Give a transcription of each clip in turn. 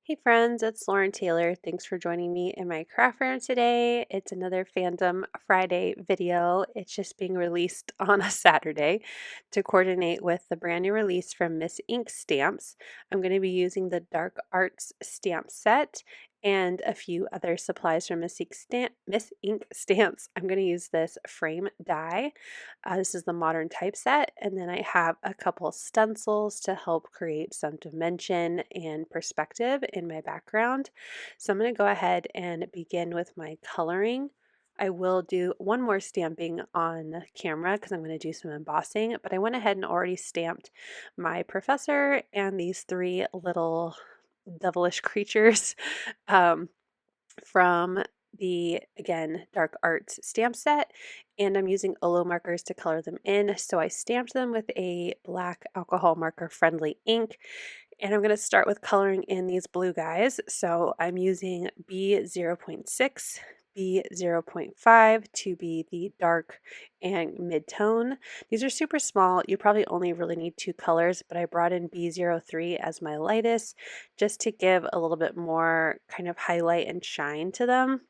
Hey friends, it's Lauren Taylor. Thanks for joining me in my craft room today. It's another Fandom Friday video. It's just being released on a Saturday to coordinate with the brand new release from Miss Ink Stamps. I'm going to be using the Dark Arts stamp set and a few other supplies from Miss Ink Stamps. I'm going to use this frame die. This is the modern typeset, and then I have a couple stencils to help create some dimension and perspective in my background. So I'm going to go ahead and begin with my coloring. I will do one more stamping on camera because I'm going to do some embossing, but I went ahead and already stamped my professor and these three little devilish creatures from the, again, Dark Arts stamp set, and I'm using Olo markers to color them in. So I stamped them with a black alcohol marker friendly ink, and I'm going to start with coloring in these blue guys. So I'm using B0.6, B0.5 to be the dark and mid-tone. These are super small. You probably only really need two colors, but I brought in B03 as my lightest just to give a little bit more kind of highlight and shine to them.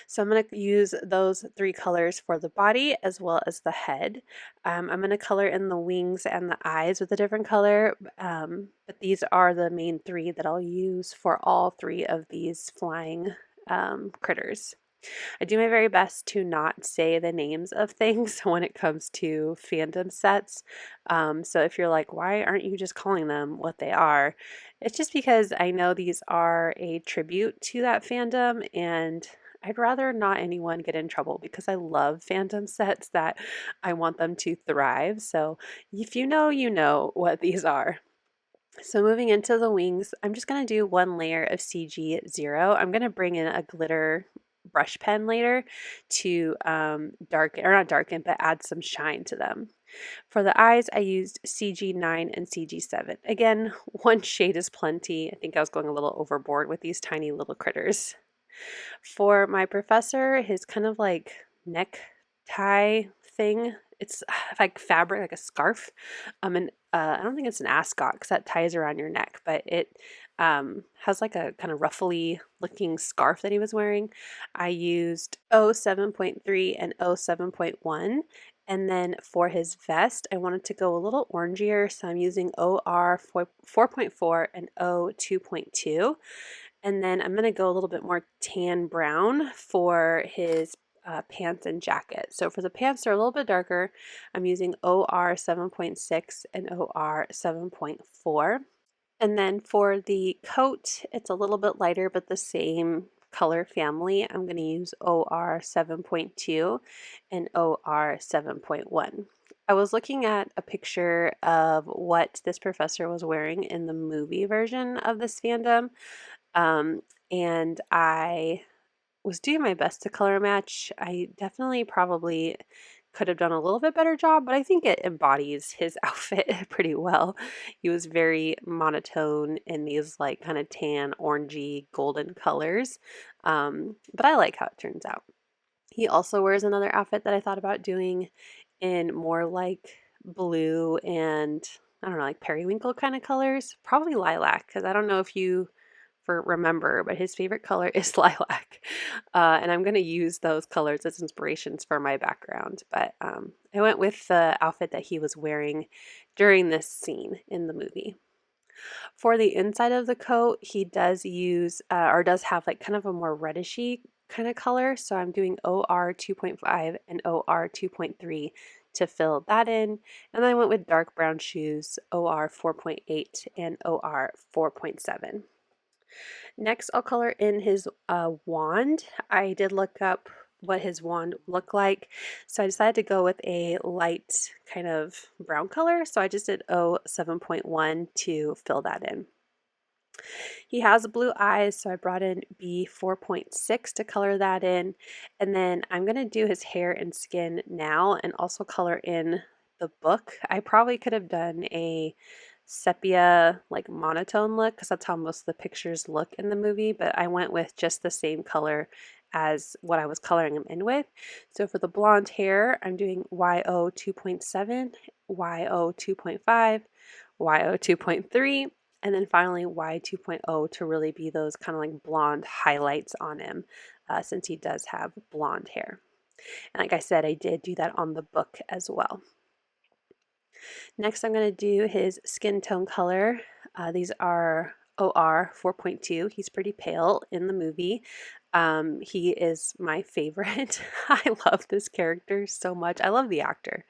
So I'm going to use those three colors for the body as well as the head. I'm going to color in the wings and the eyes with a different color, but these are the main three that I'll use for all three of these flying critters. I do my very best to not say the names of things when it comes to fandom sets. So if you're like, why aren't you just calling them what they are? It's just because I know these are a tribute to that fandom, and I'd rather not anyone get in trouble because I love fandom sets that I want them to thrive. So if you know, you know what these are. So moving into the wings, I'm just going to do one layer of CG0. I'm going to bring in a glitter brush pen later to darken, or not darken, but add some shine to them. For the eyes, I used CG9 and CG7. Again, one shade is plenty. I think I was going a little overboard with these tiny little critters. For my professor, his kind of like neck tie thing, it's like fabric, like a scarf. And I don't think it's an ascot because that ties around your neck, but it has like a kind of ruffly looking scarf that he was wearing. I used 07.3 and 07.1. And then for his vest, I wanted to go a little orangier, so I'm using OR 4.4 and O 2.2. And then I'm going to go a little bit more tan brown for his pants and jacket. So for the pants, they're a little bit darker. I'm using OR 7.6 and OR 7.4. And then for the coat, it's a little bit lighter, but the same color family. I'm going to use OR 7.2 and OR 7.1. I was looking at a picture of what this professor was wearing in the movie version of this fandom. And I was doing my best to color match. I definitely probably could have done a little bit better job, but I think it embodies his outfit pretty well. He was very monotone in these like kind of tan, orangey, golden colors, but I like how it turns out. He also wears another outfit that I thought about doing in more like blue and I don't know, like periwinkle kind of colors, probably lilac, because I don't know if you remember, but his favorite color is lilac. And I'm going to use those colors as inspirations for my background. But I went with the outfit that he was wearing during this scene in the movie. For the inside of the coat, he does use, or does have like kind of a more redishy kind of color. So I'm doing OR 2.5 and OR 2.3 to fill that in. And then I went with dark brown shoes, OR 4.8 and OR 4.7. Next, I'll color in his wand. I did look up what his wand looked like, so I decided to go with a light kind of brown color, so I just did 07.1 to fill that in. He has blue eyes, so I brought in B4.6 to color that in, and then I'm going to do his hair and skin now and also color in the book. I probably could have done a sepia like monotone look because that's how most of the pictures look in the movie, but I went with just the same color as what I was coloring him in with. So for the blonde hair, I'm doing YO 2.7, YO 2.5, YO 2.3, And then finally Y 2.0 to really be those kind of like blonde highlights on him, since he does have blonde hair. And like I said, I did do that on the book as well. Next, I'm going to do his skin tone color. These are OR 4.2. He's pretty pale in the movie. He is my favorite. I love this character so much. I love the actor.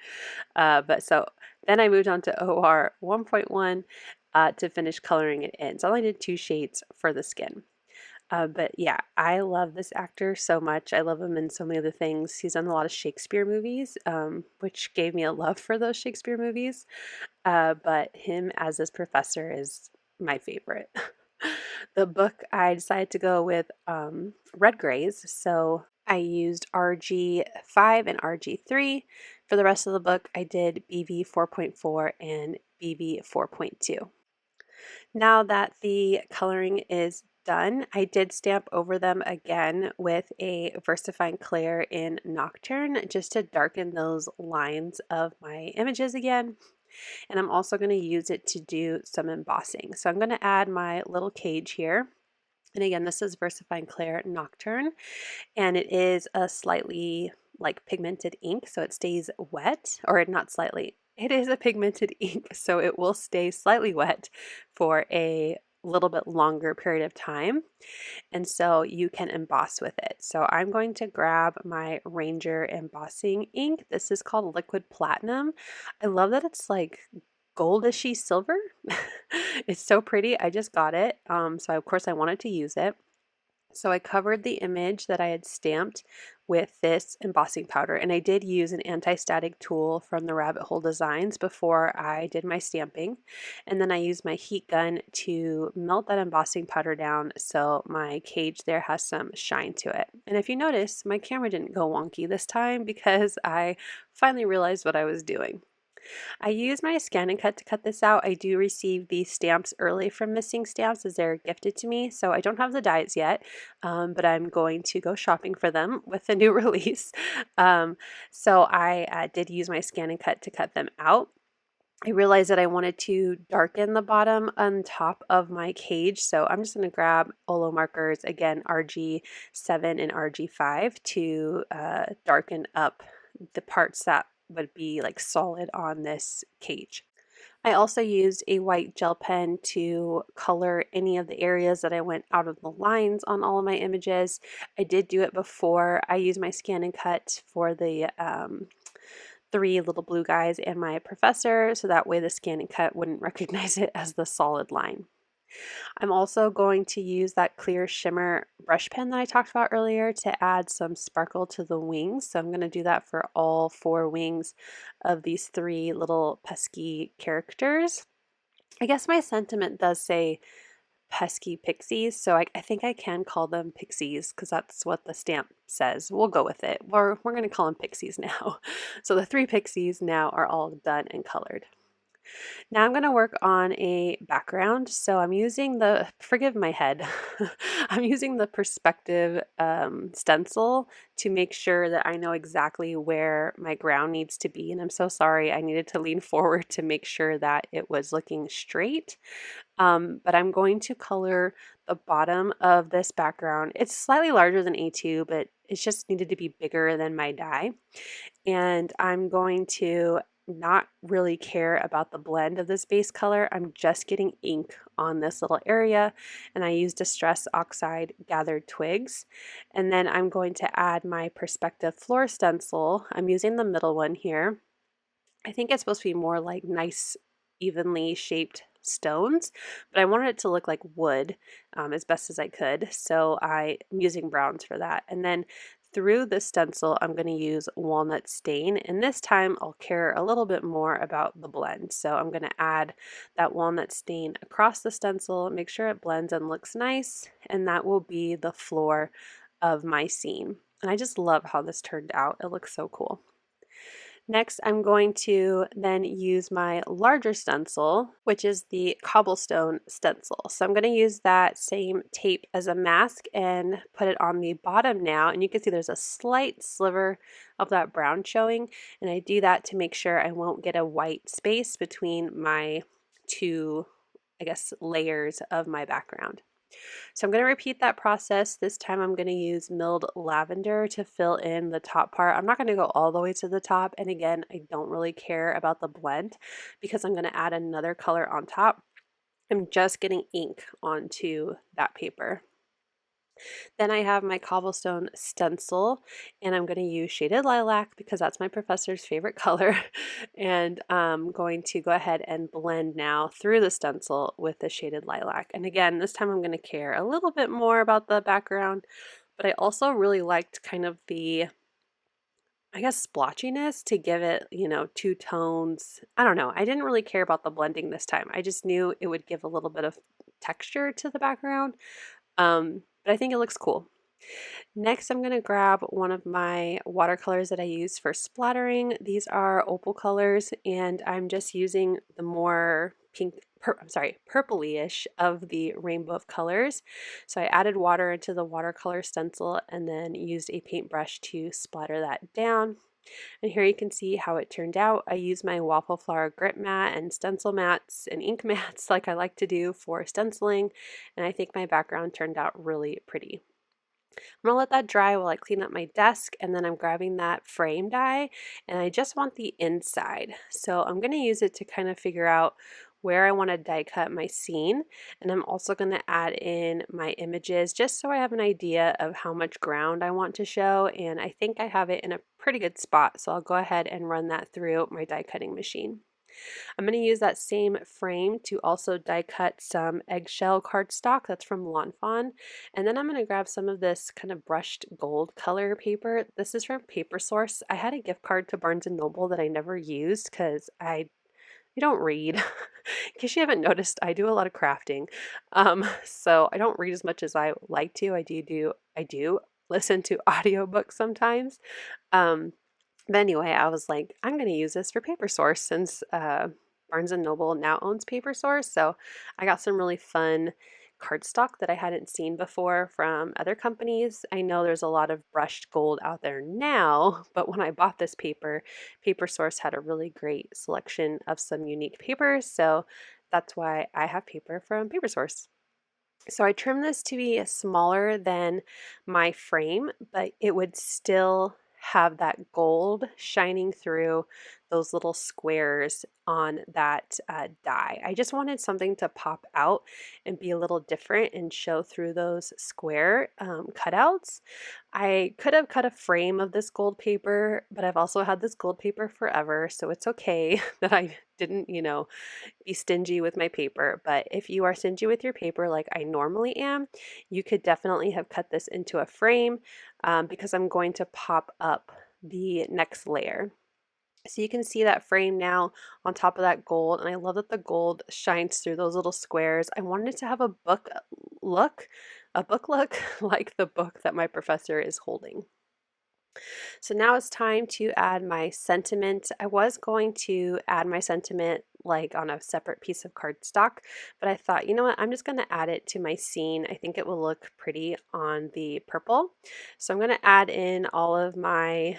But so then I moved on to OR 1.1 to finish coloring it in. So I only did 2 shades for the skin. But yeah, I love this actor so much. I love him in so many other things. He's done a lot of Shakespeare movies, which gave me a love for those Shakespeare movies. But him as this professor is my favorite. The book, I decided to go with red grays. So I used RG5 and RG3. For the rest of the book, I did BV 4.4 and BV 4.2. Now that the coloring is done, I did stamp over them again with a VersaFine Clair in Nocturne just to darken those lines of my images again. And I'm also going to use it to do some embossing. So I'm going to add my little cage here. And again, this is VersaFine Clair Nocturne, and it is a slightly like pigmented ink, so it stays wet, or not slightly. It is a pigmented ink, so it will stay slightly wet for a little bit longer period of time, and so you can emboss with it. So I'm going to grab my Ranger embossing ink. This is called Liquid Platinum. I love that it's like goldishy silver. It's so pretty. I just got it, so of course I wanted to use it. So I covered the image that I had stamped with this embossing powder, and I did use an anti-static tool from the Rabbit Hole Designs before I did my stamping. And then I used my heat gun to melt that embossing powder down so my cage there has some shine to it. And if you notice, my camera didn't go wonky this time because I finally realized what I was doing. I use my scan and cut to cut this out. I do receive these stamps early from Missing Stamps as they're gifted to me, so I don't have the dies yet, but I'm going to go shopping for them with the new release. So I did use my scan and cut to cut them out. I realized that I wanted to darken the bottom on top of my cage, so I'm just going to grab Olo markers, again RG7 and RG5, to darken up the parts that would be like solid on this cage. I also used a white gel pen to color any of the areas that I went out of the lines on all of my images. I did do it before I used my scan and cut for the 3 little blue guys and my professor, so that way the scan and cut wouldn't recognize it as the solid line. I'm also going to use that clear shimmer brush pen that I talked about earlier to add some sparkle to the wings. So I'm going to do that for all 4 wings of these 3 little pesky characters. I guess my sentiment does say pesky pixies, so I think I can call them pixies because that's what the stamp says. We'll go with it. We're going to call them pixies now. So the 3 pixies now are all done and colored. Now I'm going to work on a background. So I'm using the, forgive my head, I'm using the perspective stencil to make sure that I know exactly where my ground needs to be. And I'm so sorry, I needed to lean forward to make sure that it was looking straight. But I'm going to color the bottom of this background. It's slightly larger than A2, but it's just needed to be bigger than my die. And I'm going to not really care about the blend of this base color. I'm just getting ink on this little area, and I use Distress Oxide Gathered Twigs. And then I'm going to add my Perspective Floor Stencil. I'm using the middle one here. I think it's supposed to be more like nice, evenly shaped stones, but I wanted it to look like wood as best as I could, so I'm using browns for that. And then through the stencil, I'm going to use Walnut Stain, and this time I'll care a little bit more about the blend. So I'm going to add that Walnut Stain across the stencil, make sure it blends and looks nice, and that will be the floor of my scene. And I just love how this turned out. It looks so cool. Next, I'm going to then use my larger stencil, which is the Cobblestone stencil. So I'm going to use that same tape as a mask and put it on the bottom now. And you can see there's a slight sliver of that brown showing. And I do that to make sure I won't get a white space between my 2 I guess, layers of my background. So I'm going to repeat that process. This time I'm going to use milled lavender to fill in the top part. I'm not going to go all the way to the top. And again, I don't really care about the blend because I'm going to add another color on top. I'm just getting ink onto that paper. Then I have my Cobblestone stencil, and I'm going to use Shaded Lilac because that's my professor's favorite color. And I'm going to go ahead and blend now through the stencil with the Shaded Lilac. And again, this time I'm going to care a little bit more about the background, but I also really liked kind of the, I guess, splotchiness to give it, you know, two tones. I don't know. I didn't really care about the blending this time. I just knew it would give a little bit of texture to the background. But I think it looks cool. Next, I'm going to grab one of my watercolors that I use for splattering. These are opal colors, and I'm just using the more purpley-ish of the rainbow of colors. So I added water into the watercolor stencil and then used a paintbrush to splatter that down. And here you can see how it turned out. I used my waffle flower grit mat and stencil mats and ink mats like I like to do for stenciling, and I think my background turned out really pretty. I'm going to let that dry while I clean up my desk, and then I'm grabbing that frame die, and I just want the inside. So I'm going to use it to kind of figure out where I want to die cut my scene, and I'm also going to add in my images just so I have an idea of how much ground I want to show, and I think I have it in a pretty good spot, so I'll go ahead and run that through my die cutting machine. I'm going to use that same frame to also die cut some eggshell cardstock that's from Fawn, and then I'm going to grab some of this kind of brushed gold color paper. This is from Paper Source. I had a gift card to Barnes & Noble that I never used because I don't read. In case you haven't noticed, I do a lot of crafting, so I don't read as much as I like to. I do listen to audiobooks sometimes. But anyway, I was like, I'm going to use this for Paper Source since Barnes & Noble now owns Paper Source. So I got some really fun cardstock that I hadn't seen before from other companies. I know there's a lot of brushed gold out there now, but when I bought this paper, Paper Source had a really great selection of some unique papers. So that's why I have paper from Paper Source. So I trimmed this to be smaller than my frame, but it would still have that gold shining through those little squares on that die. I just wanted something to pop out and be a little different and show through those square cutouts. I could have cut a frame of this gold paper, but I've also had this gold paper forever, so it's okay that I didn't, be stingy with my paper. But if you are stingy with your paper like I normally am, you could definitely have cut this into a frame because I'm going to pop up the next layer. So you can see that frame now on top of that gold, and I love that the gold shines through those little squares. I wanted it to have a book look like the book that my professor is holding. So now it's time to add my sentiment. I was going to add my sentiment like on a separate piece of cardstock, but I thought, you know what, I'm just going to add it to my scene. I think it will look pretty on the purple. So I'm going to add in all of my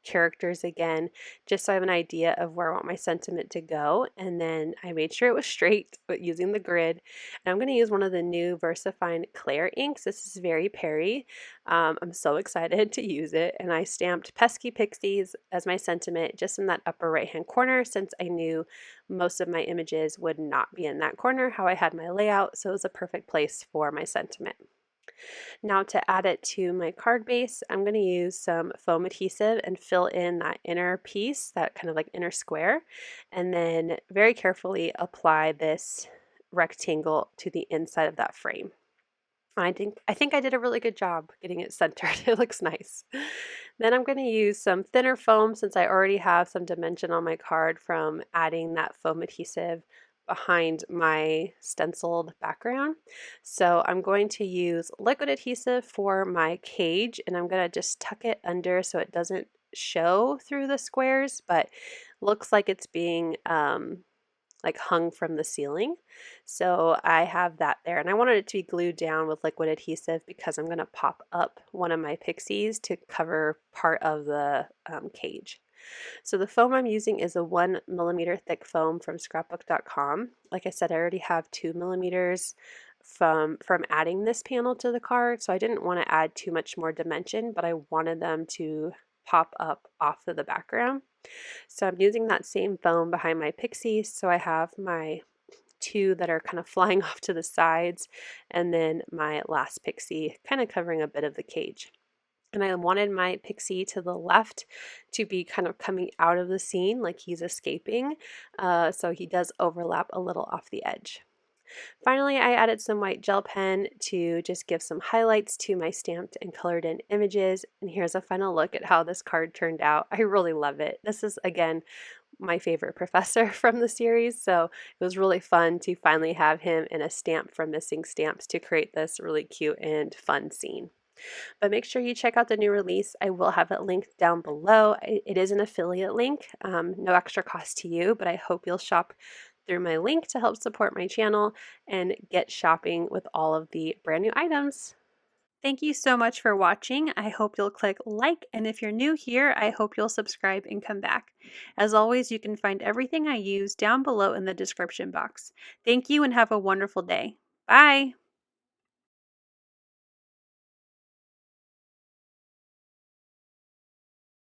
characters again, just so I have an idea of where I want my sentiment to go. And then I made sure it was straight, but using the grid. And I'm going to use one of the new VersaFine Clair inks. This is very Peri. I'm so excited to use it. And I stamped Pesky Pixies as my sentiment just in that upper right hand corner, since I knew most of my images would not be in that corner, how I had my layout. So it was a perfect place for my sentiment. Now to add it to my card base, I'm going to use some foam adhesive and fill in that inner piece, that kind of like inner square, and then very carefully apply this rectangle to the inside of that frame. I think I did a really good job getting it centered. It looks nice. Then I'm going to use some thinner foam since I already have some dimension on my card from adding that foam adhesive behind my stenciled background. So I'm going to use liquid adhesive for my cage, and I'm going to just tuck it under so it doesn't show through the squares, but looks like it's being like hung from the ceiling. So I have that there, and I wanted it to be glued down with liquid adhesive because I'm going to pop up one of my pixies to cover part of the cage. So the foam I'm using is a 1 millimeter thick foam from scrapbook.com. Like I said, I already have 2 millimeters from adding this panel to the card, so I didn't want to add too much more dimension, but I wanted them to pop up off of the background. So I'm using that same foam behind my pixie, so I have my two that are kind of flying off to the sides, and then my last pixie kind of covering a bit of the cage. And I wanted my pixie to the left to be kind of coming out of the scene like he's escaping, so he does overlap a little off the edge. Finally, I added some white gel pen to just give some highlights to my stamped and colored in images. And here's a final look at how this card turned out. I really love it. This is, again, my favorite professor from the series, so it was really fun to finally have him in a stamp from Missing Stamps to create this really cute and fun scene. But make sure you check out the new release. I will have it linked down below. It is an affiliate link, no extra cost to you, but I hope you'll shop through my link to help support my channel and get shopping with all of the brand new items. Thank you so much for watching. I hope you'll click like, and if you're new here, I hope you'll subscribe and come back. As always, you can find everything I use down below in the description box. Thank you and have a wonderful day. Bye!